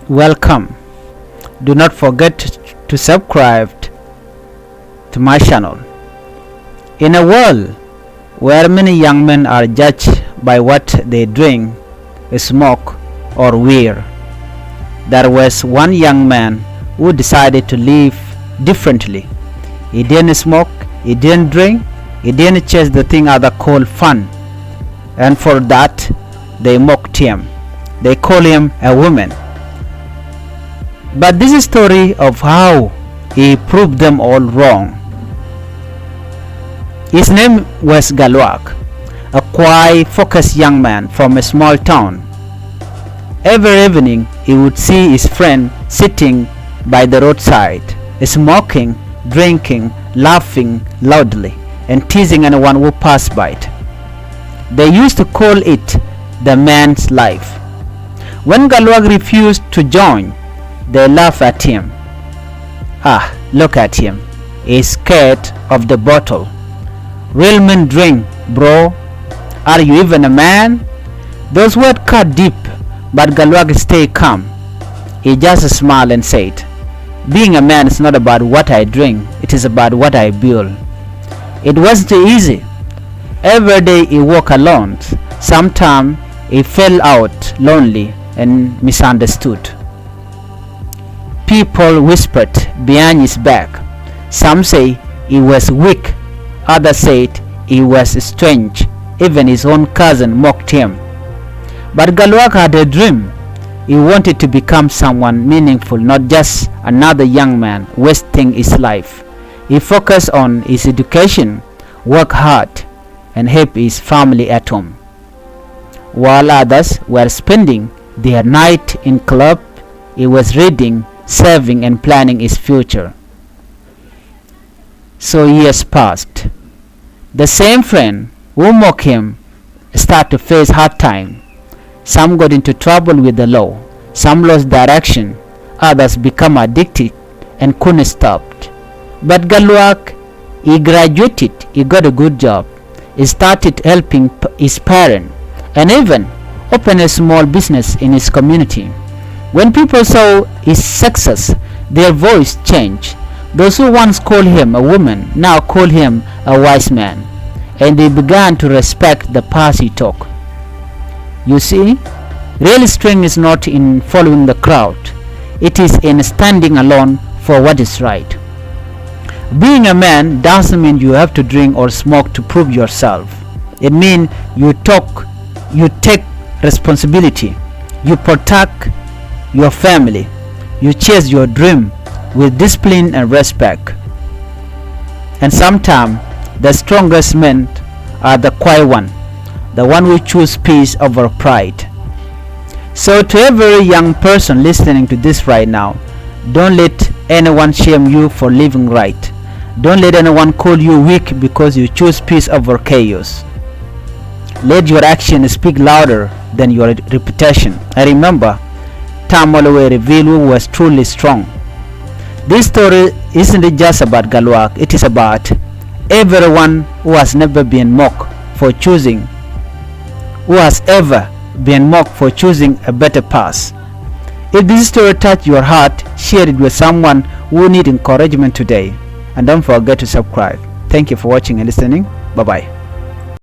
welcome. Do not forget to subscribe to my channel. In a world where many young men are judged by what they drink, smoke, or wear, there was one young man who decided to live differently. He didn't smoke, he didn't drink, he didn't chase the thing others call fun, and for that they mocked him. They call him a woman. But this is a story of how he proved them all wrong. His name was Galwak, a quiet, focused young man from a small town. Every evening he would see his friend sitting by the roadside, smoking, drinking, laughing loudly, and teasing anyone who passed by it. They used to call it the man's life. When Galwak refused to join, they laughed at him. Ah, look at him. He's scared of the bottle. Real men drink, bro. Are you even a man? Those words cut deep, but Galwak stayed calm. He just smiled and said, being a man is not about what I drink, it is about what I build. It wasn't easy. Every day he walked alone. Sometimes he felt out lonely and misunderstood. People whispered behind his back. Some say he was weak, others said he was strange. Even his own cousin mocked him. But Galwak had a dream. He wanted to become someone meaningful, not just another young man wasting his life. He focused on his education, worked hard, and helped his family at home, while others were spending their night in club. He was reading, saving, and planning his future. So years passed. The same friend who mocked him started to face hard time. Some got into trouble with the law, some lost direction, others became addicted and couldn't stop. But Galwak, he graduated, he got a good job, he started helping his parents, and even opened a small business in his community. When people saw his success, their voice changed. Those who once called him a woman now call him a wise man, and they began to respect the path he took. You see, real strength is not in following the crowd, it is in standing alone for what is right. Being a man doesn't mean you have to drink or smoke to prove yourself. It means you take responsibility, you protect your family, you chase your dream with discipline and respect. And sometimes the strongest men are the quiet one, the one who choose peace over pride. So to every young person listening to this right now, don't let anyone shame you for living right. Don't let anyone call you weak because you choose peace over chaos. Let your action speak louder than your reputation. And remember, time always reveals who was truly strong. This story isn't just about Galwak, it is about everyone who has never been mocked for choosing, who has ever been mocked for choosing a better path. If this story touched your heart, share it with someone who needs encouragement today. And don't forget to subscribe. Thank you for watching and listening. Bye bye.